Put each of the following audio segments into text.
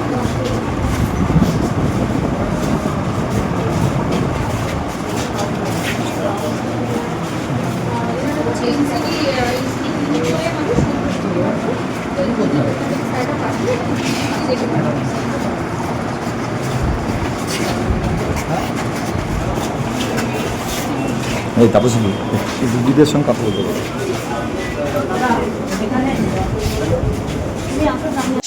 এই তাপস রুগীদের সঙ্গে কথা বলতে পারে।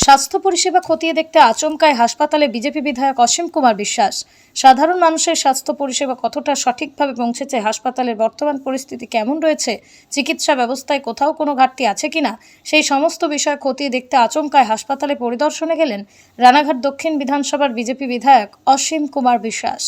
স্বাস্থ্য পরিষেবা খতিয়ে দেখতে আচমকায় হাসপাতালে বিজেপি বিধায়ক অসীম কুমার বিশ্বাস। সাধারণ মানুষের স্বাস্থ্য পরিষেবা কতটা সঠিকভাবে পৌঁছেছে, হাসপাতালের বর্তমান পরিস্থিতি কেমন রয়েছে, চিকিৎসা ব্যবস্থায় কোথাও কোনো ঘাটতি আছে কিনা, সেই সমস্ত বিষয় খতিয়ে দেখতে আচমকায় হাসপাতালে পরিদর্শনে গেলেন রানাঘাট দক্ষিণ বিধানসভার বিজেপি বিধায়ক অসীম কুমার বিশ্বাস।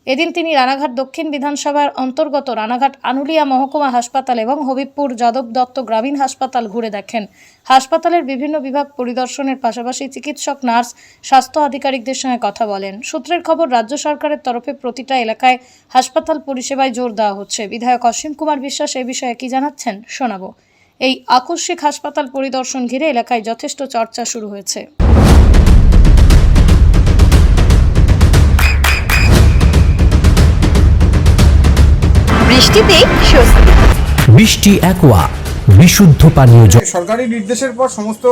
এদিন তিনি রানাঘাট দক্ষিণ বিধানসভার অন্তর্গত রানাঘাট আনুলিয়া মহকুমা হাসপাতাল এবং হবিবপুর যাদব দত্ত গ্রামীণ হাসপাতাল ঘুরে দেখেন। হাসপাতালের বিভিন্ন বিভাগ পরিদর্শনের পাশাপাশি চিকিৎসক, নার্স, স্বাস্থ্য আধিকারিকদের সঙ্গে কথা বলেন। সূত্রের খবর, রাজ্য সরকারের তরফে প্রতিটা এলাকায় হাসপাতাল পরিষেবায় জোর দেওয়া হচ্ছে। বিধায়ক অসীম কুমার বিশ্বাস এই বিষয়ে কি জানাচ্ছেন শোনাবো। এই আকস্মিক হাসপাতাল পরিদর্শন ঘিরে এলাকায় যথেষ্ট চর্চা শুরু হয়েছে। বৃষ্টিতে স্বস্তি। বৃষ্টি অ্যাকোয়া বিশুদ্ধ পানীয় জল। সরকারি নির্দেশের পর সমস্ত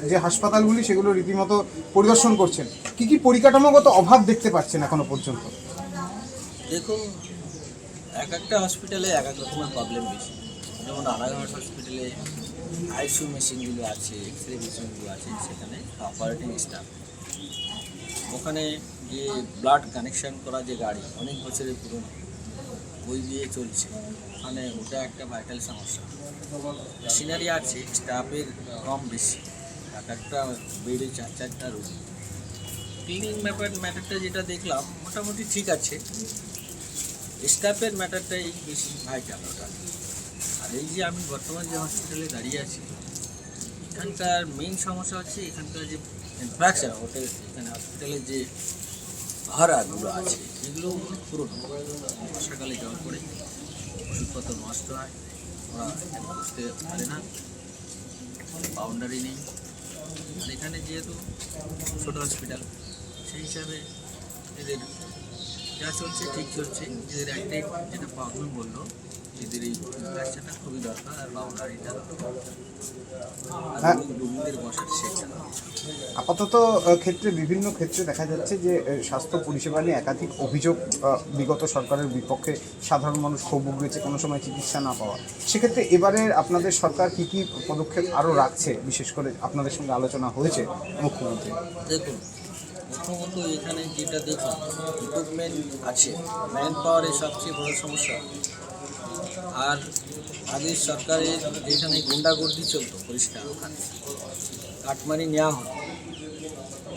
যে হাসপাতালগুলি সেগুলো রীতিমতো পরিদর্শন করছেন, কি কি পরিকাঠামোগত অভাব দেখতে পাচ্ছেন এখনো পর্যন্ত? দেখুন, এক একটা হসপিটালে এক এক রকমের প্রবলেম বেশি। যেমন রানাঘাট হসপিটালে আইসিইউ মেশিনগুলো আছে, এক্সরে মেশিনগুলো আছে, সেখানে অপারেটিং স্টাফ। ওখানে যে ব্লাড কানেকশন করা যে গাড়ি অনেক বছরের পুরনো, ওই দিয়ে চলছে, মানে ওটা একটা ভাইটাল সমস্যা। মেশিনারি আছে, স্টাফের কম বেশি, এক একটা বেডে 4-4টা রোগী। ক্লিনিং ম্যাটারটা যেটা দেখলাম মোটামুটি ঠিক আছে, স্টাফের ম্যাটারটাই বেশি ভাইটাল ওটা। আর এই যে আমি বর্তমান যে হসপিটালে দাঁড়িয়ে আছি, এখানকার মেইন সমস্যা হচ্ছে এখানকার যে ইনফ্রাস্ট্রাকচার, ওটা এখানে হসপিটালের যে ভাড়াগুলো আছে এগুলো পুরোনো। বর্ষাকালে যাওয়ার পরে ওষুধপত্র নষ্ট হয়, ওরা এখানে বুঝতে পারে না, বাউন্ডারি নেই। আর এখানে যেহেতু ছোটো হসপিটাল, সেই হিসাবে এদের যা চলছে ঠিক চলছে। এদের একটাই যেটা প্রবলেম বললো, এদের এই ইনফ্রাস্ট্রাকচারটা খুবই দরকার, আর বাউন্ডারিটা রুগীদের বসার সেটা। আপাতত ক্ষেত্রে বিভিন্ন ক্ষেত্রে দেখা যাচ্ছে যে স্বাস্থ্য পরিষেবা নিয়ে একাধিক অভিযোগ বিগত সরকারের বিপক্ষে সাধারণ মানুষ ক্ষোভ উগড়েছে কোনো সময় চিকিৎসা না পাওয়া। সেক্ষেত্রে এবারের আপনাদের সরকার কী কী পদক্ষেপ আরও রাখছে, বিশেষ করে আপনাদের সঙ্গে আলোচনা হয়েছে মুখ্যমন্ত্রী? দেখুন, প্রথমত এখানে যেটা দেখুন, ইকুইপমেন্ট আছে, ম্যান পাওয়ারের সবচেয়ে বড় সমস্যা। আর আগের সরকারের যেখানে গুন্ডাগর্দি চলতো পরিষ্কার, ওখানে কাটমানি নেওয়া হতো,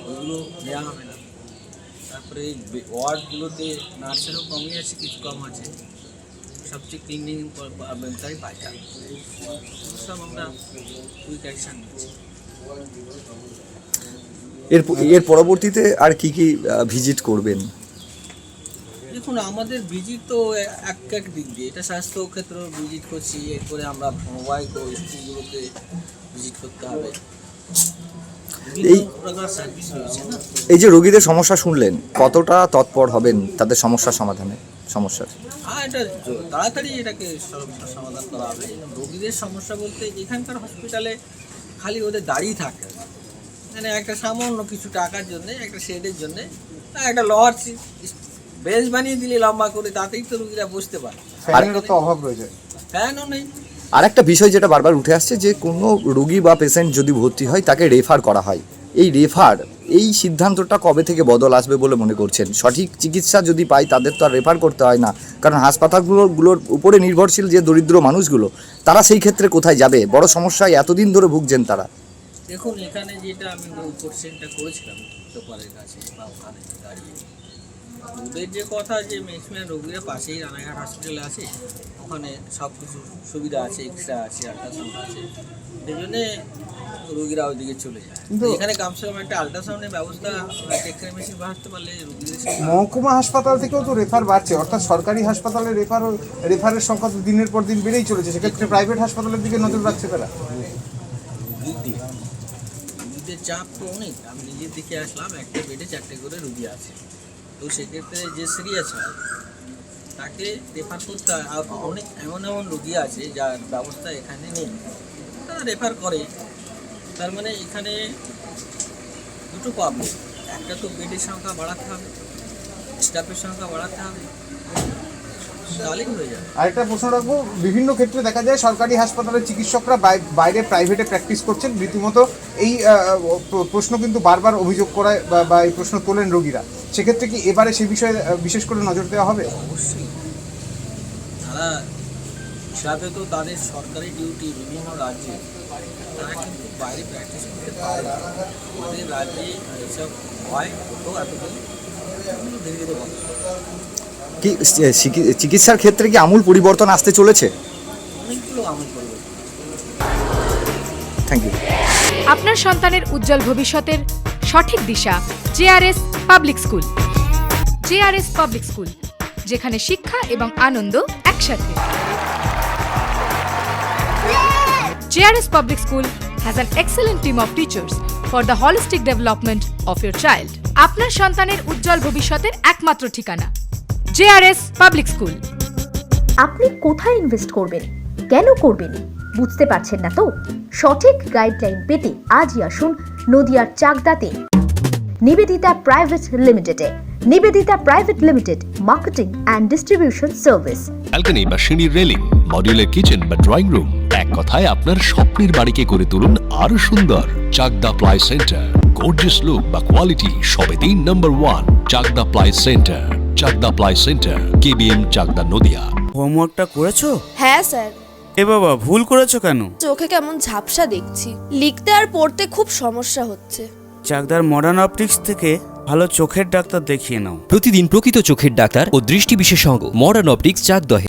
ওইগুলো নেওয়া হবে না। তারপরে এই ওয়ার্ডগুলোতে নার্সেরও কমই আছে, কিছু কম আছে। সবচেয়ে ক্লিনিং তাই পাইকার, সব আমরা কুইক অ্যাকশান নিচ্ছি। এর পরবর্তীতে আর কি কি ভিজিট করবেন? দেখুন, আমাদের ভিজিট তো এক এক দিক দিয়ে, এটা স্বাস্থ্য ক্ষেত্র ভিজিট করছি, এরপরে আমরা মোবাইল স্কুলগুলোতে ভিজিট করতে হবে। এই যে রোগীদের সমস্যা শুনলেন, কতটা তৎপর হবেন তাদের সমস্যার সমাধানে? হ্যাঁ, এটা তাড়াতাড়ি এটাকে সমস্যার সমাধান করা হবে। রোগীদের সমস্যা বলতে এখানকার হসপিটালে খালি ওদের দাঁড়িয়ে থাকে, মানে একটা সামান্য কিছু টাকার জন্যে, একটা শেডের জন্যে একটা লোহার বেঞ্চ বানিয়ে দিলে লম্বা করে, তাতেই তো রোগীরা বসতে পারে। ফ্যানেরও তো অভাব রয়েছে, ফ্যানও নেই। আর একটা বিষয় যেটা বারবার উঠে আসছে, যে কোনো রোগী বা পেশেন্ট যদি ভর্তি হয় তাকে রেফার করা হয়। এই সিদ্ধান্তটা কবে থেকে বদল আসবে বলে মনে করছেন? সঠিক চিকিৎসা যদি পায় তাদের তো আর রেফার করতে হয় না, কারণ হাসপাতালগুলোর উপরে নির্ভরশীল যে দরিদ্র মানুষগুলো, তারা সেই ক্ষেত্রে কোথায় যাবে? বড় সমস্যায় এতদিন ধরে ভুগছেন তারা। দেখুন, এখানে যেটা আমি কোশ্চেনটা করেছিলাম সুপারের কাছে বা ওখানে দাঁড়িয়ে, ওদের যে কথা যে ম্যাক্সিমাম রোগীরা পাশেই রানাঘাট হসপিটালে আছে, ওখানে সব কিছু সুবিধা আছে, এক্সরে আছে, আল্ট্রাসাউন্ড আছে, সেই জন্যে রোগীরা ওইদিকে চলে যায়। এখানে কমসে কম একটা আল্ট্রাসাউন্ডের ব্যবস্থা, এক্সরে মেশিন বাড়াতে পারলে রোগীদের মহকুমা হাসপাতাল থেকেও তো রেফার বাড়ছে, অর্থাৎ সরকারি হাসপাতালে রেফারের সংখ্যা তো দিনের পর দিন বেড়েই চলেছে। সেক্ষেত্রে প্রাইভেট হাসপাতালের দিকে নজর রাখছে তারা। রোগীদের চাপ তো অনেক। আমি নিজের দিকে আসলাম, একটা বেডে 4টে করে রুগী আছে, তো সেক্ষেত্রে যে সিরিয়াস হয় তাকে রেফার করতে হয়। আর অনেক এমন এমন রুগী আছে যার ব্যবস্থা এখানে নেই, তারা রেফার করে। তার মানে এখানে দুটো প্রবলেম, একটা তো বেডের সংখ্যা বাড়াতে হবে, স্টাফের সংখ্যা বাড়াতে হবে, তাহলেই হয়ে যাবে। আরেকটা প্রশ্ন রাখবো, বিভিন্ন ক্ষেত্রে দেখা যায় সরকারি হাসপাতালের চিকিৎসকরা বাইরে প্রাইভেটে প্র্যাকটিস করছেন, রীতিমতো এই প্রশ্ন কিন্তু বারবার অভিযোগ করায় বা এই প্রশ্ন তোলেন রোগীরা। সেক্ষেত্রে কি এবারে সে বিষয়ে বিশেষ করে নজর দেওয়া হবে? অবশ্যই, তারা হিসাবে তো তাদের সরকারি ডিউটি বিভিন্ন রাজ্যে, তারা কিন্তু বাইরে প্র্যাকটিস করতে পারে না। আমাদের রাজ্যে এসব হয়, হতো এতদিন, ধীরে ধীরে বন্ধ। কি চিকিৎসার ক্ষেত্রে কি আমূল পরিবর্তন আসতে চলেছে? অনেকগুলো আমল করবে। Thank you. আপনার সন্তানের উজ্জ্বল ভবিষ্যতের সঠিক দিশা JRS public school. JRS public school, যেখানে শিক্ষা এবং আনন্দ একসাথে। JRS public school has an excellent team of teachers for the holistic development of your child. আপনার সন্তানের উজ্জ্বল ভবিষ্যতের একমাত্র ঠিকানা জেআরএস পাবলিক স্কুল। আপনি কোথায় ইনভেস্ট করবেন, কেন করবেন বুঝতে পারছেন না তো? সঠিক গাইডলাইন পেতে আজই আসুন নদিয়ার চাকদাতে নিবেদিতা প্রাইভেট লিমিটেডে। Nibedita private limited, marketing and distribution service. Balcony বা সিঁড়ির রেলিং, মডিউলার কিচেন বা ড্রয়িং রুম, এক কথায় আপনার স্বপ্নের বাড়িকে করে তুলুন আরো সুন্দর। Chakda ply centre, gorgeous look বা কোয়ালিটি সবে 3 নম্বর 1 Chakda ply centre. Chakda ply centre, KBM, Chakda, Nadia. হোমওয়ার্কটা করেছো? হ্যাঁ স্যার। এ বাবা, ভুল করেছো কেন? চোখে কেমন ঝাপসা দেখছি, লিখতে আর পড়তে খুব সমস্যা হচ্ছে। চাকদার মডার্ন অপটিক্স থেকে ভালো চোখের ডাক্তার দেখিয়ে নাও। প্রতিদিন প্রকৃত চোখের ডাক্তার ও দৃষ্টি বিশেষজ্ঞ মডার্ন অপটিক্স চাকদহে।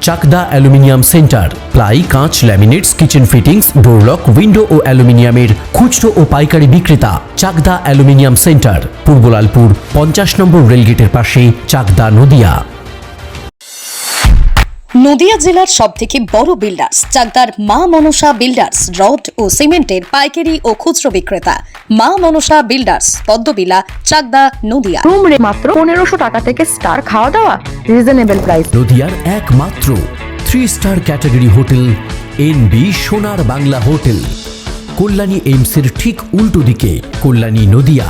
চাকদা অ্যালুমিনিয়াম সেন্টার, প্লাই, কাঁচ, laminates, kitchen fittings, door lock, window ও অ্যালুমিনিয়ামের খুচরো ও পাইকারি বিক্রেতা। চাকদা অ্যালুমিনিয়াম সেন্টার, পূর্ব লালপুর 50 নম্বর রেলগেটের পাশে, চাকদা, নদিয়া। নদিয়া জেলার সবথেকে বড় বিল্ডার্স চাকদার মা মনসা বিল্ডার্স, রড ও সিমেন্টের পাইকারি ও খুচরো বিক্রেতা। মা মনসা বিল্ডার্স, পদ্মবিলা, চাকদা, নদিয়া। রুম রে মাত্র 1500 টাকা থেকে স্টার, খাওয়া দাওয়া রিজনেবল প্রাইস। নদিয়ার একমাত্র 3 স্টার ক্যাটাগরি হোটেল এনবি সোনার বাংলা হোটেল, কল্যাণী এইমসের ঠিক উল্টো দিকে, কল্যাণী, নদিয়া।